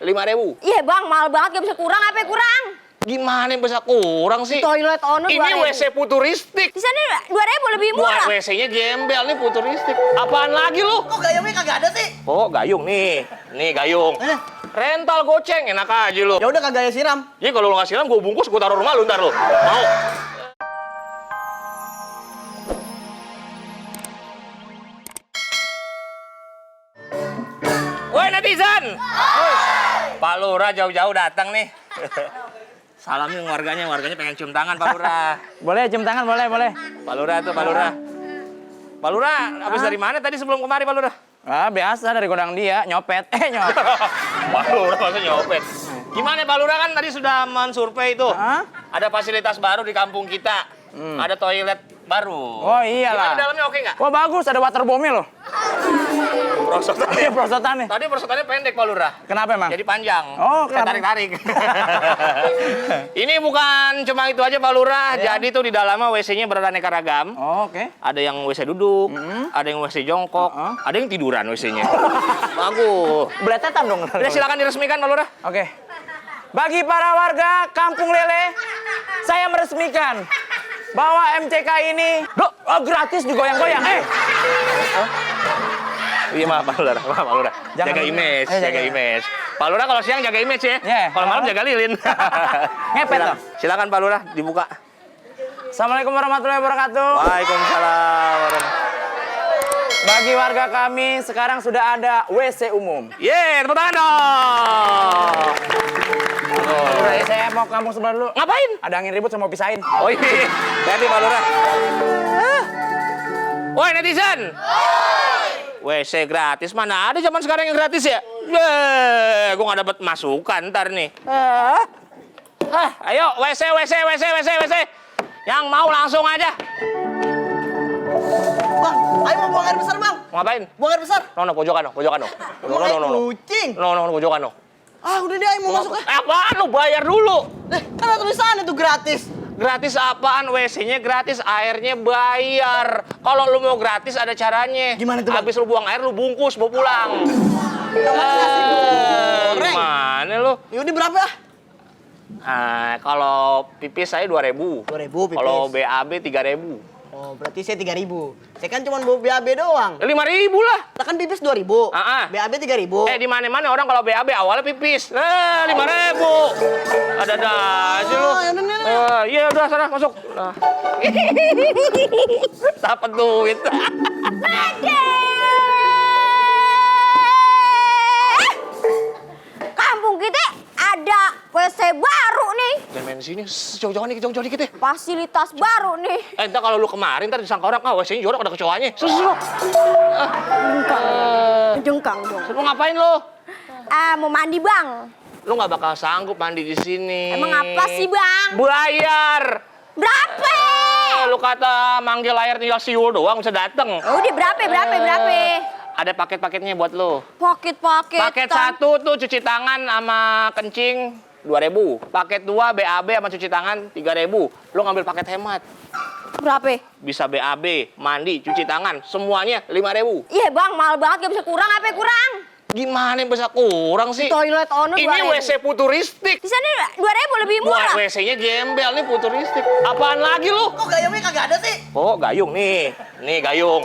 5.000. Iya bang, mahal banget, gak bisa kurang, apa kurang? Gimana yang bisa kurang sih? Toilet ono 2.000. Ini WC futuristik. Di sana 2.000 lebih murah. WC-nya gembel nih futuristik. Apaan lagi lu? Kok gayungnya kagak ada sih? Oh, gayung nih. Nih gayung. Rental goceng, enak aja lu. Ya udah kagak ya siram. Jadi kalau lu nggak siram, gue bungkus, gue taruh rumah lu ntar lu. Mau? Woi netizen! Pak Lurah jauh-jauh datang nih. Salamin warganya pengen cium tangan Pak Lurah. Boleh cium tangan, boleh. Pak Lurah tuh, Pak Lurah. Pak Lurah, habis dari mana tadi sebelum kemari Pak Lurah? Ah, biasa dari godang dia, nyopet. Nyopet. Pak Lurah masa nyopet? Gimana Pak Lurah kan tadi sudah mensurvei tuh. Hah? Ada fasilitas baru di kampung kita. Ada toilet baru. Oh iyalah. Gimana dalamnya oke nggak? Wah bagus, ada waterbombnya loh. Prosotannya. Iya, prosotannya. Tadi prosotannya pendek Pak Lurah. Kenapa emang? Jadi panjang. Oh, Saya kenapa? tarik-tarik. Ini bukan cuma itu aja Pak Lurah. Ya. Jadi tuh di dalamnya WC-nya beraneka ragam. Oh, oke. Ada yang WC duduk, ada yang WC jongkok, ada yang tiduran WC-nya. Bagus. Beletetan dong. Udah silakan diresmikan Pak Lurah. Oke. Bagi para warga Kampung Lele, saya meresmikan bahwa MCK ini gratis digoyang-goyang. Iya maaf Pak Lurah, Pak Lurah. Jangan Jaga lupa. image, Jaga jaga image. Pak Lurah kalau siang jaga image ya. Iya. Kalau malam jaga lilin. Ngepet Silakan. dong. Silakan Pak Lurah dibuka. Assalamualaikum warahmatullahi wabarakatuh. Waalaikumsalam warahmatullahi. Bagi warga kami sekarang sudah ada WC umum. Yeay, tepuk tangan dong. Udah, saya mau ke kampung sebelah dulu. Ngapain? Ada angin ribut, saya mau pisahin. Oh iya, hati Pak Lurah. Woi netizen. WC gratis, mana ada zaman sekarang yang gratis ya? Gue nggak dapat masukan ntar nih. Ayo WC. Yang mau langsung aja. Bang, ayo mau buang air besar bang. Ngapain? Buang air besar. No, pojokan no. Buang air kucing. No, pojokan no. Ah udah deh, ayo mau masuk. Apaan lu bayar dulu? Kan ada tulisannya tuh gratis. Gratis apaan? WC-nya gratis, airnya bayar. Kalau lu mau gratis ada caranya. Gimana tuh, Bang? Habis lu buang air lu bungkus bawa pulang. goreng. Gimana lu? Yaudah berapa? Kalau pipis saya 2.000. 2.000 pipis. Kalau BAB 3.000. Oh, berarti saya 3.000. Saya kan cuma bawa BAB doang. 5.000 lah. Lah kan pipis 2.000. BAB 3.000. Di mana-mana orang kalau BAB awalnya pipis. 5.000. Ada aja lu. Iya udah sana masuk. Dapat duit. Kampung kita ada WC baru nih. Jangan main sini, jauh-jauh dikit ya. Fasilitas baru nih. Entar kalau lu kemarin, ntar disangka orang, WC-nya jorok ada kecoanya. Jengkang dong. Lu ngapain lu? Mau mandi bang. Lu nggak bakal sanggup mandi di sini. Emang apa sih bang? Bayar. Berapa? Lu kata manggil layar tinggal siul doang bisa dateng. Udah berapa? Ada paket-paketnya buat lu. Paket. Paket 1 tuh cuci tangan sama kencing 2.000. Paket 2 BAB sama cuci tangan 3.000. Lu ngambil paket hemat. Berapa? Bisa BAB, mandi, cuci tangan, semuanya 5.000. Iya bang, mahal banget, gak bisa kurang, apa kurang? Gimana yang bisa kurang sih? Toilet ono 2.000. Ini WC futuristik. Di sana 2.000 lebih murah. WC-nya gembel nih futuristik. Apaan lagi lu? Kok gayungnya kagak ada sih? Oh, gayung nih. Nih gayung.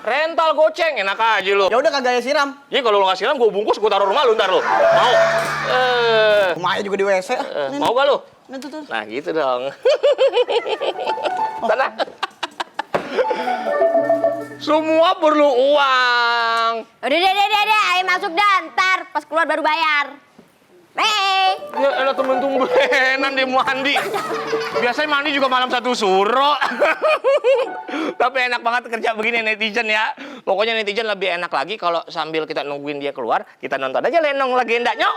Rental goceng, enak aja lu. Ya udah kagak ya siram. Jadi kalau lu nggak siram, gue bungkus, gue taruh rumah lu ntar lu. Mau? Rumahnya juga di WC. Mau gak lu? Nah, tuh. Nah gitu dong. Sana. Semua perlu uang. Udah, ayo masuk dah, ntar pas keluar baru bayar. Ya elah tumben-tumbenan dia mandi. Biasanya mandi juga malam satu suro. Tapi enak banget kerja begini netizen ya. Pokoknya netizen lebih enak lagi kalau sambil kita nungguin dia keluar, kita nonton aja Lenong Legenda. Nyok.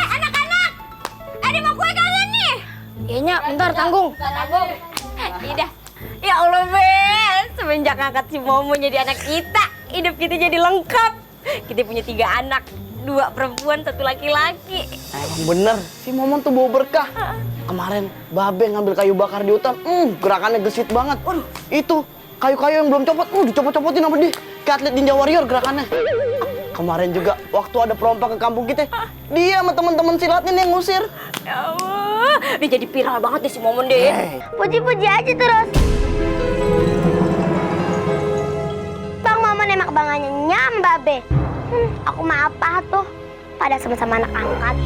Anak-anak, ada mau kue kalian nih? Iya, bentar tanggung. Tidak. Ya Allah, Ben. Semenjak ngangkat si Momo jadi anak kita, hidup kita jadi lengkap. Kita punya 3 anak, 2 perempuan, 1 laki-laki. Emang bener, si Momon tuh bawa berkah. Kemarin Babe ngambil kayu bakar di hutan, gerakannya gesit banget. Itu kayu-kayu yang belum copot, dicopot-copotin sama dia. Kayak atlet Ninja Warrior gerakannya. Kemarin juga waktu ada perompak ke kampung kita, dia sama teman-teman silatnya nih yang ngusir. Ya Allah, dia jadi viral banget deh si Momon deh. Puji-puji aja terus. Bang Momon emang kebangannya Babe. Aku mah apa tuh? Pada sama-sama anak angkat.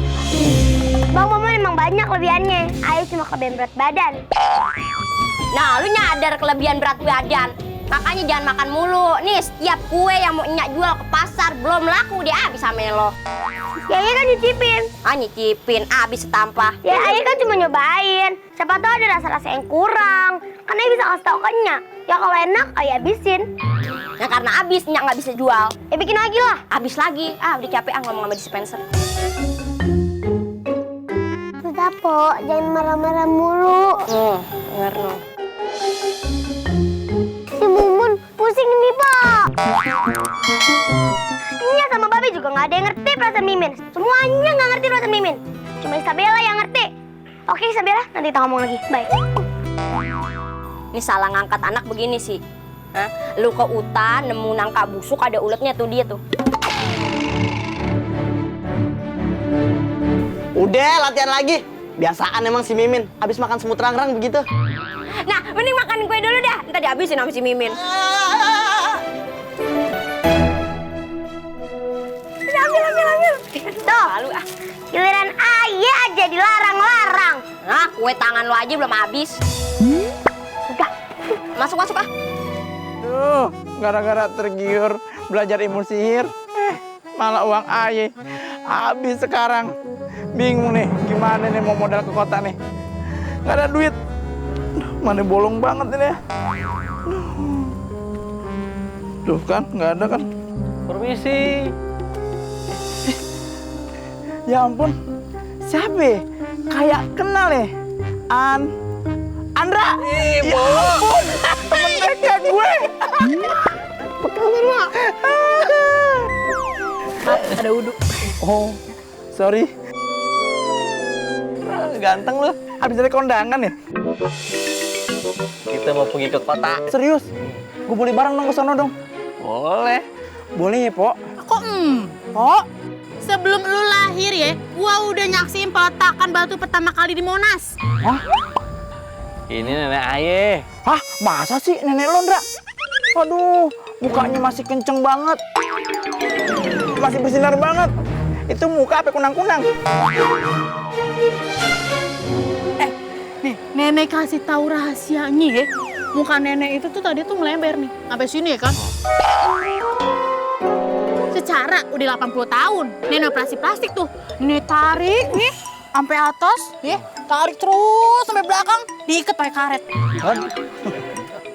Bang Momon emang banyak kelebihannya. Ayo cuma kelebihan berat badan. Nah, lu nyadar kelebihan berat badan. Makanya jangan makan mulu. Nih, setiap kue yang mau Nyak jual ke pasar belum laku dia habis sama lo. Ya iya kan nyicipin. Ah, nyicipin habis setampah. Ya Ayah kan cuma nyobain. Siapa tahu ada rasa-rasa yang kurang. Kan Ayah bisa kasih tau ke Nyak. Ya kalau enak Ayah habisin. Ya karena habis Nyak nggak bisa jual. Ya bikin lagi lah. Habis lagi. Ah, udah capek ngomong sama dispenser. Sudah, Po. Jangan marah-marah mulu. Ngerno. Si Mumun pusing nih, Pak. Nya sama Babe juga nggak ada yang ngerti perasaan Mimin. Semuanya nggak ngerti perasaan Mimin. Cuma Isabella yang ngerti. Oke, Isabella, nanti kita ngomong lagi. Bye. Ini salah ngangkat anak begini sih. Hah? Lu ke hutan, nemu nangka busuk, ada uletnya tuh dia tuh. Udah, latihan lagi. Biasaan emang si Mimin, habis makan semut rangrang begitu. Nah, mending makan kue dulu dah. Ntar dihabisin sama si Mimin. Ambil. Tuh, giliran Ayah aja dilarang-larang. Nah, kue tangan lo aja belum habis. Udah, masuk ah. Duh, gara-gara tergiur belajar ilmu sihir, malah uang Aye habis sekarang. Bingung nih, gimana nih mau modal ke kota nih? Gak ada duit. Mana bolong banget ini ya. Tuh kan, nggak ada kan. Permisi. Ya ampun, siapa ya? Kayak kenal ya? Andra. Ya ampun, temen mereka gue. Pekangan, Mak. Ada uduk. Oh, sorry. Ganteng lu. Habis dari kondangan ya? Kita mau pergi ke kota. Serius? Gue boleh bareng dong ke sono dong? Boleh. Boleh ya, Po? Kok Po? Sebelum lu lahir ya, gua udah nyaksiin peletakan batu pertama kali di Monas. Hah? Ini nenek Aye. Hah? Masa sih nenek lo, Ndra? Aduh, mukanya masih kenceng banget. Masih bersinar banget. Itu muka apa kunang-kunang? Nih, nenek kasih tahu rahasianya ya. Muka nenek itu tuh tadi tuh melember nih, sampai sini ya kan? Secara udah 80 tahun, nenek operasi plastik tuh. Nih tarik nih, sampai atas, ya. Tarik terus sampai belakang, diikat pakai karet.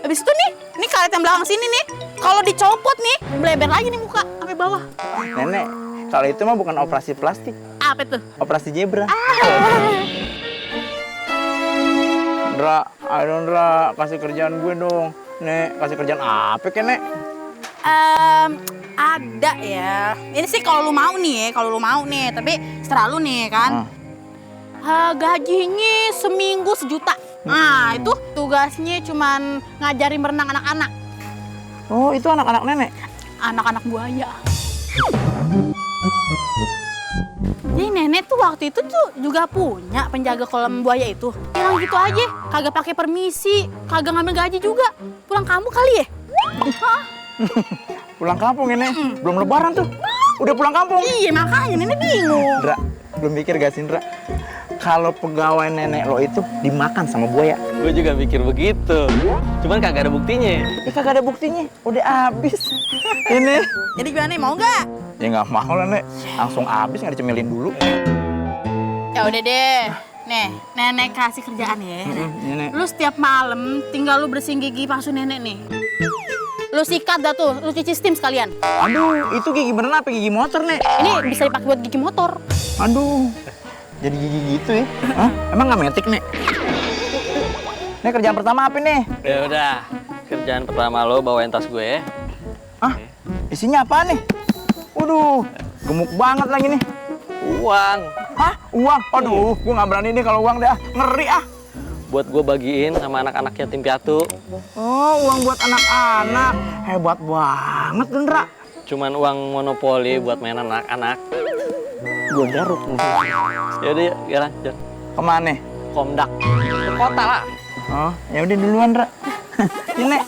Habis itu nih karet yang belakang sini nih. Kalau dicopot nih, melebar lagi nih muka sampai bawah. Nenek, kalau itu mah bukan operasi plastik. Apa tuh? Operasi zebra. Ndra, ayo Ndra, kasih kerjaan gue dong. Nek, kasih kerjaan apa ke Nek? Ada ya. Ini sih kalau lu mau nih, tapi serah lu nih kan. Gajinya seminggu 1 juta. Nah, itu tugasnya cuman ngajarin berenang anak-anak. Oh, itu anak-anak nenek? Anak-anak buaya. Jadi nenek tuh waktu itu tuh juga punya penjaga kolam buaya itu. Hilang gitu aja, kagak pakai permisi, kagak ngambil gaji juga. Pulang kampung kali ya? Pulang kampung Nenek, belum lebaran tuh. Udah pulang kampung. Iya makanya nenek bingung. Ndra, belum mikir gak sih Ndra? Kalau pegawai nenek lo itu dimakan sama buaya. Gue juga mikir begitu. Cuman kagak ada buktinya. Ya kagak ada buktinya, udah habis. Ini. Jadi gimana nih, mau nggak? Ya nggak mau lah Nek, langsung habis nggak dicemilin dulu. Ya udah deh. Nih, nenek kasih kerjaan ya. Nenek. Lu setiap malam tinggal lu bersihin gigi palsu nenek nih. Lu sikat dah tuh, lu cuci steam sekalian. Aduh, itu gigi beneran apa gigi motor Nek? Ini bisa dipakai buat gigi motor. Aduh, jadi gigi gitu ya? Hah? Emang nggak metik Nek? Ini kerjaan pertama apa nih? Ya udah, kerjaan pertama lo bawain tas gue. Hah? Isinya apa nih? Waduh, gemuk banget lagi nih. Uang Hah? Uang? Aduh, gue nggak berani nih kalau uang deh. Ngeri ah. buat gue bagiin sama anak-anak yatim piatu. Oh, uang buat anak-anak. Hebat banget, Dendra. Cuman uang monopoli buat main anak-anak. Gue garuk nih. Ya udah, yuk, jalan. Kemana? Komdak. Ke kota lah. Oh, ya udah duluan, Dra. Ini.